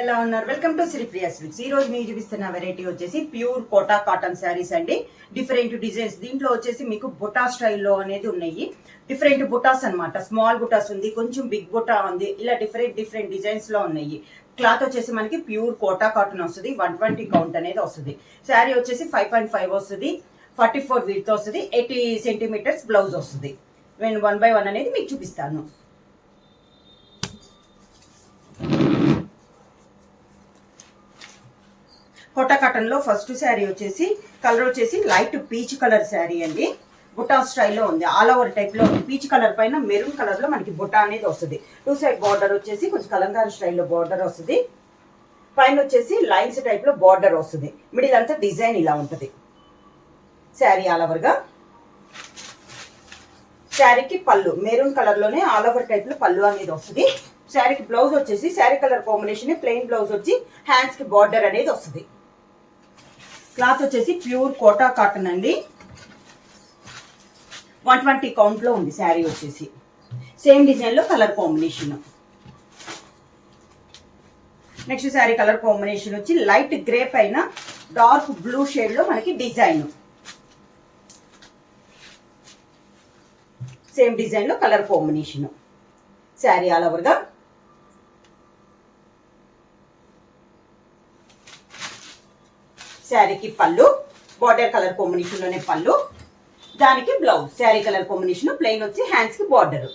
ఎలా ఉన్నారు? Welcome to Sripriya silks. ఈ రోజు మీకు చూపిస్తున్న వెరైటీ వచ్చేసి ప్యూర్ కోటా కాటన్ శారీస్ అండి. డిఫరెంట్ డిజైన్స్ దీంట్లో వచ్చేసి మీకు బుటా స్టైల్లో అనేది ఉన్నాయి. డిఫరెంట్ బుటాస్ అన్నమాట. స్మాల్ బుటాస్ ఉంది, కొంచెం బిగ్ బుటా ఉంది, ఇలా డిఫరెంట్ డిజైన్స్ లో ఉన్నాయి. క్లాత్ వచ్చేసి మనకి ప్యూర్ కోటా కాటన్ వస్తుంది. 120 కౌంట్ అనేది వస్తుంది. శారీ వచ్చేసి 5.5 వస్తుంది, 44 విడ్త్ వస్తుంది, 80 సెంటీమీటర్స్ బ్లౌజ్ వస్తుంది. నేను 1 by 1 అనేది మీకు చూపిస్తాను. కోటా కాటన్ లో ఫస్ట్ శారీ వచ్చేసి కలర్ వచ్చేసి లైట్ పీచ్ కలర్ శారీ అండి. బుటా స్టైల్లో ఉంది, ఆల్ ఓవర్ టైప్ లో ఉంది. పీచ్ కలర్ పైన మెరూన్ కలర్ లో మనకి బుటా అనేది వస్తుంది. 2 సైడ్ బార్డర్ వచ్చేసి కొంచెం కలంకారీ స్టైల్లో బార్డర్ వస్తుంది. పైన వచ్చేసి లైన్స్ టైప్ లో బార్డర్ వస్తుంది. మిడిల్ అంతా డిజైన్ ఇలా ఉంటుంది. శారీ ఆల్ ఓవర్ గా. శారీకి పళ్ళు మెరూన్ కలర్ లోనే ఆల్ ఓవర్ టైప్ లో పళ్ళు అనేది వస్తుంది. శారీకి బ్లౌజ్ వచ్చేసి sari colour combination plain blouse వచ్చి హ్యాండ్స్ కి బార్డర్ అనేది వస్తుంది. క్లాత్ వచ్చేసి ప్యూర్ కోటా కాటన్ అండి. 120 కౌంట్ లో ఉంది శారీ వచ్చేసి. సేమ్ డిజైన్ లో colour combination. Next sari colour combination వచ్చి లైట్ గ్రే పైన డార్క్ బ్లూ షేడ్ లో మనకి డిజైన్. సేమ్ డిజైన్ లో colour combination. Sari all over గా. శారీకి పళ్ళు బార్డర్ కలర్ కాంబినేషన్ లోనే పళ్ళు, దానికి blouse sari colour combination plain వచ్చి హ్యాండ్స్ కి బార్డర్.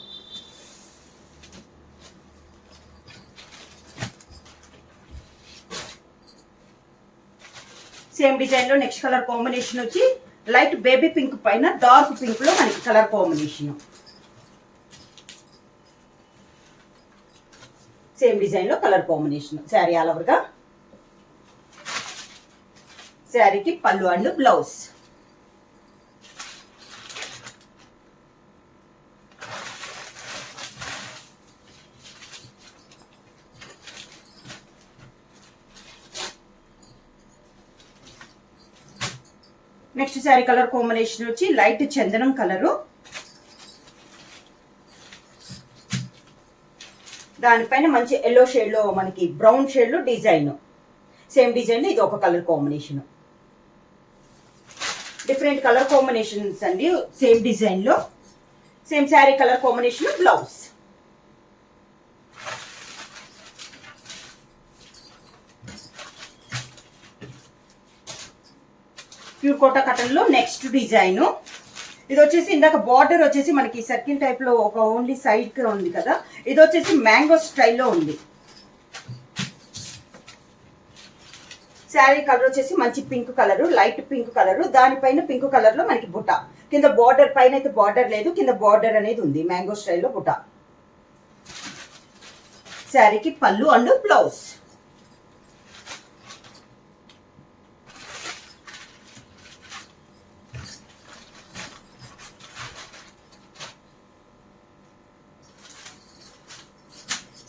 సేమ్ డిజైన్ లో నెక్స్ట్ కలర్ కాంబినేషన్ వచ్చి లైట్ బేబీ పింక్ పైన డార్క్ పింక్ లో మనకి కలర్ కాంబినేషన్. సేమ్ డిజైన్ లో colour combination. Sari all over గా. శారీకి పళ్ళు and blouse. Next sari colour combination వచ్చి లైట్ చందనం కలరు, దానిపైన మంచి ఎల్లో షేడ్ లో మనకి బ్రౌన్ షేడ్ లో డిజైన్. సేమ్ డిజైన్ లో ఇది ఒక colour combination. Different colour combinations అండి. సేమ్ డిజైన్ లో same sari colour combination blouse. Pure Kota cotton లో నెక్స్ట్ డిజైన్ ఇది వచ్చేసి ఇందాక బార్డర్ వచ్చేసి మనకి సర్కిల్ టైప్ లో ఒక ఓన్లీ సైడ్ కి ఉంది కదా, ఇది వచ్చేసి మ్యాంగో స్టైల్లో ఉంది. శారీ కలర్ వచ్చేసి మంచి pink colour, light pink colour, దానిపైన పింక్ కలర్ లో మనకి బుట్ట. కింద బార్డర్ పైన అయితే బార్డర్ లేదు, కింద బార్డర్ అనేది ఉంది మ్యాంగో స్టైల్లో బుట్ట. శారీకి పళ్ళు అండ్ బ్లౌజ్.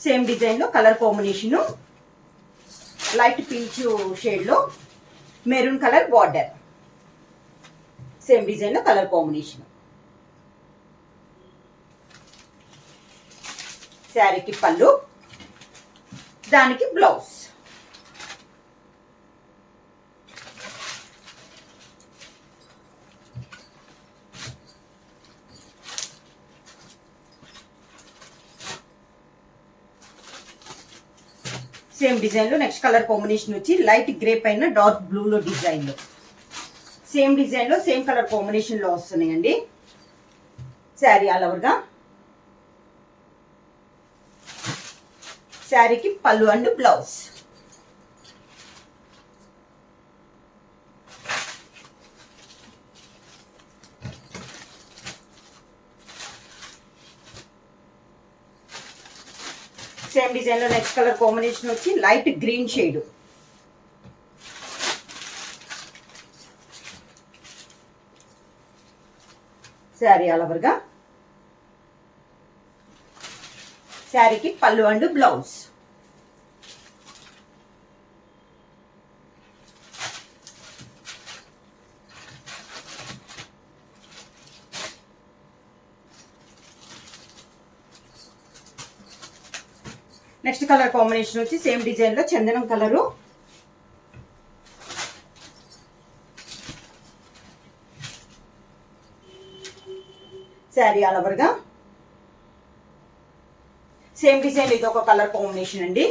సేమ్ డిజైన్ లో colour combination light peach shade లో maroon colour border. Same design లో కలర్ కాంబినేషన్. శారీకి పళ్ళు, దానికి బ్లౌజ్. సేమ్ డిజైన్ లో నెక్స్ట్ కలర్ కాంబినేషన్ వచ్చి లైట్ గ్రే పైన డార్క్ బ్లూ లో డిజైన్ లో. సేమ్ డిజైన్ లో సేమ్ కలర్ కాంబినేషన్ లో వస్తున్నాయండి. శారీ ఆల్ ఓవర్ గా. శారీకి పళ్ళు అండ్ బ్లౌజ్. సేమ్ డిజైన్ లో నెక్స్ట్ కలర్ కాంబినేషన్ వచ్చి light green shade. Sari all over గా. శారీకి పళ్ళు and blouse. Next colour combination వచ్చి సేమ్ డిజైన్ లో చందనం కలరు, శారీ ఆల్ ఓవర్ గా సేమ్ డిజైన్, ఇది ఒక కలర్ కాంబినేషన్ అండి.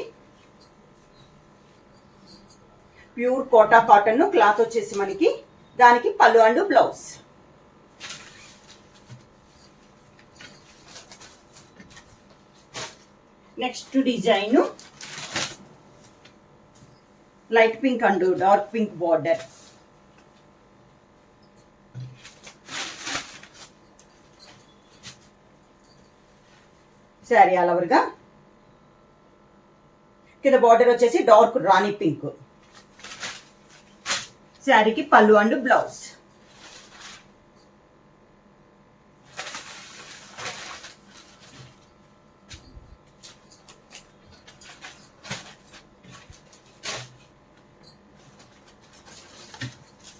ప్యూర్ కోటా కాటన్, క్లాత్ వచ్చేసి మనకి దానికి పళ్ళు and blouse. Next design light pink and dark pink border. Sari all over గా కింద బార్డర్ వచ్చేసి డార్క్ రాణి పింక్. శారీకి పళ్ళు and blouse.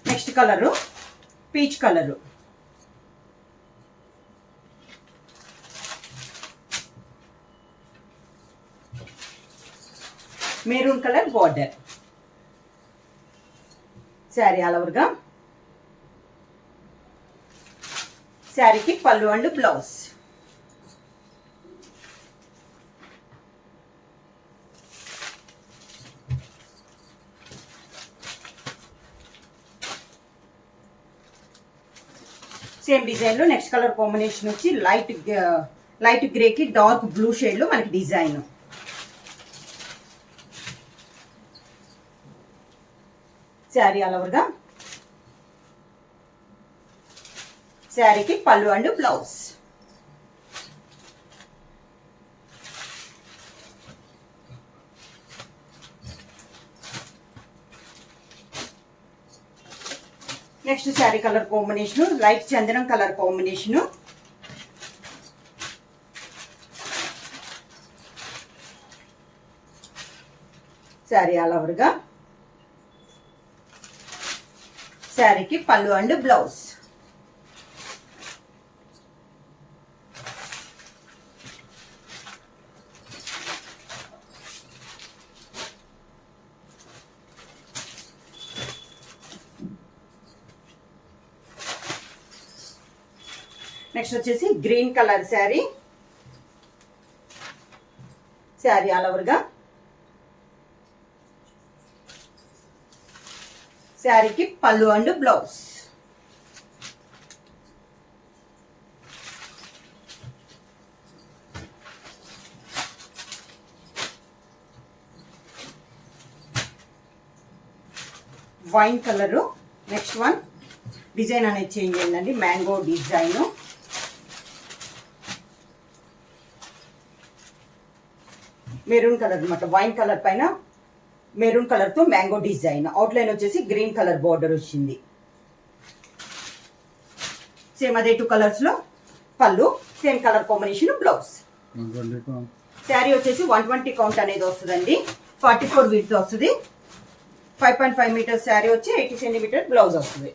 Next colour peach colour, maroon colour border. Sari all over గా శారీకి పళ్ళు అండ్ బ్లౌజ్. సేమ్ డిజైన్ లో నెక్స్ట్ కలర్ కాంబినేషన్ వచ్చి లైట్ గ్రే కి డార్క్ బ్లూ షేడ్ లో మనకి డిజైన్. శారీ ఆల్ ఓవర్ గా శారీకి పళ్ళు and blouse. Next sari colour combination light చందనం colour combination. Sari all over గా శారీకి పళ్ళు అండ్ బ్లౌజ్. నెక్స్ట్ వచ్చేసి green colour sari. Sari all over గా శారీకి పళ్ళు and blouse. Wine colour. Next one design అనేది చేంజ్ అయిందండి, మ్యాంగో డిజైన్. మెరూన్ కలర్ అనమాట, వైన్ కలర్ పైన మెరూన్ కలర్ తో మ్యాంగో డిజైన్. అవుట్లైన్ వచ్చేసి గ్రీన్ కలర్ బార్డర్ వచ్చింది. సేమ్ అదే 2 కలర్స్ లో పళ్ళు, same colour combination blouse. Sari వచ్చేసి 120 కౌంట్ అనేది వస్తుందండి, 44 విడ్త్ వస్తుంది. 5.5 మీటర్స్ శారీ వచ్చి 80 సెంటీమీటర్ బ్లౌజ్ వస్తుంది.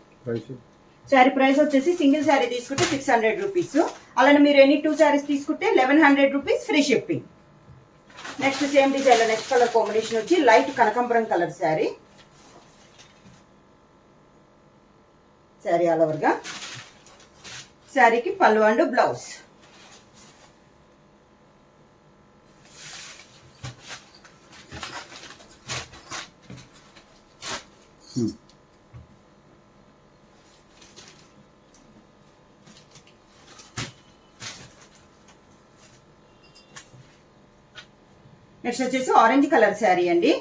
శారీ ప్రైస్ వచ్చేసి సింగిల్ శారీ తీసుకుంటే 600 రూపీస్. అలానే మీరు ఎనీ 2 శారీస్ తీసుకుంటే 1100 rupees free shipping. Next same design లో నెక్స్ట్ కలర్ కాంబినేషన్ వచ్చి లైట్ కనకాంబరం colour sari. Sari all over గా శారీకి పళ్ళు అండ్ బ్లౌజ్. నెక్స్ట్ వచ్చేసి ఆరెంజ్ కలర్ శారీ అండి.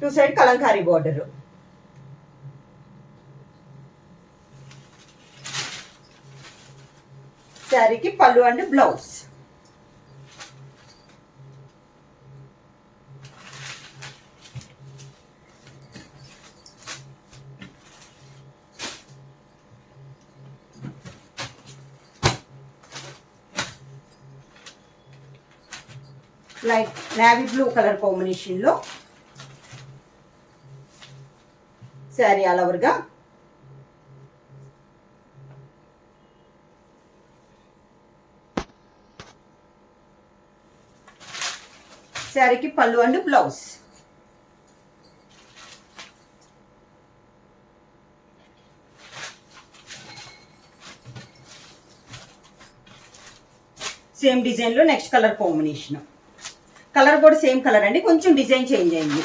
Two side Kalamkari border. శారీకి పళ్ళు and blouse. Light navy blue colour combination లో శారీ ఆల్ ఓవర్ గా శారీకి పళ్ళు అండ్ బ్లౌజ్. సేమ్ డిజైన్ లో నెక్స్ట్ కలర్ కాంబినేషన్. కలర్ కూడా సేమ్ కలర్ అండి, కొంచెం డిజైన్ చేంజ్ అయింది.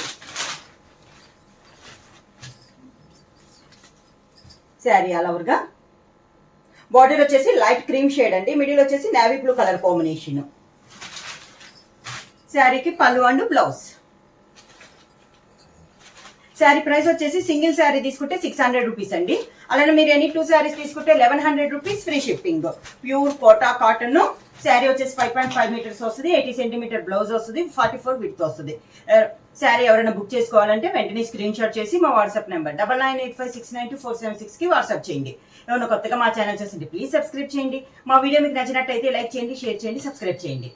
శారీ ఆల్ ఓవర్ గా బార్డర్ వచ్చేసి లైట్ క్రీమ్ షేడ్ అండి, మిడిల్ వచ్చేసి నేవీ బ్లూ కలర్ కాంబినేషన్. శారీకి పళ్ళు అండ్ బ్లౌజ్. శారీ ప్రైస్ వచ్చేసి సింగిల్ శారీ తీసుకుంటే 600 రూపీస్ అండి. అలానే మీరు ఎనీ 2 శారీస్ తీసుకుంటే 1100 rupees free shipping. Pure Kota cotton. Sari వచ్చేసి 5.5 మీటర్స్ వస్తుంది, 80 సెంటీమీటర్ బ్లౌజ్ వస్తుంది, 44 విడ్త్ వస్తుంది. శారీ ఎవరైనా బుక్ చేసుకోవాలంటే వెంటనే స్క్రీన్ షాట్ చేసి మా వాట్సాప్ నెంబర్ 9985692476 కి వాట్సాప్ చేయండి. ఏమైనా కొత్తగా మా ఛానల్ చూసింది ప్లీజ్ సబ్స్క్రైబ్ చేయండి. మా వీడియో మీకు నచ్చినట్టయితే లైక్ చేయండి, షేర్ చేయండి, సబ్స్క్రైబ్ చేయండి.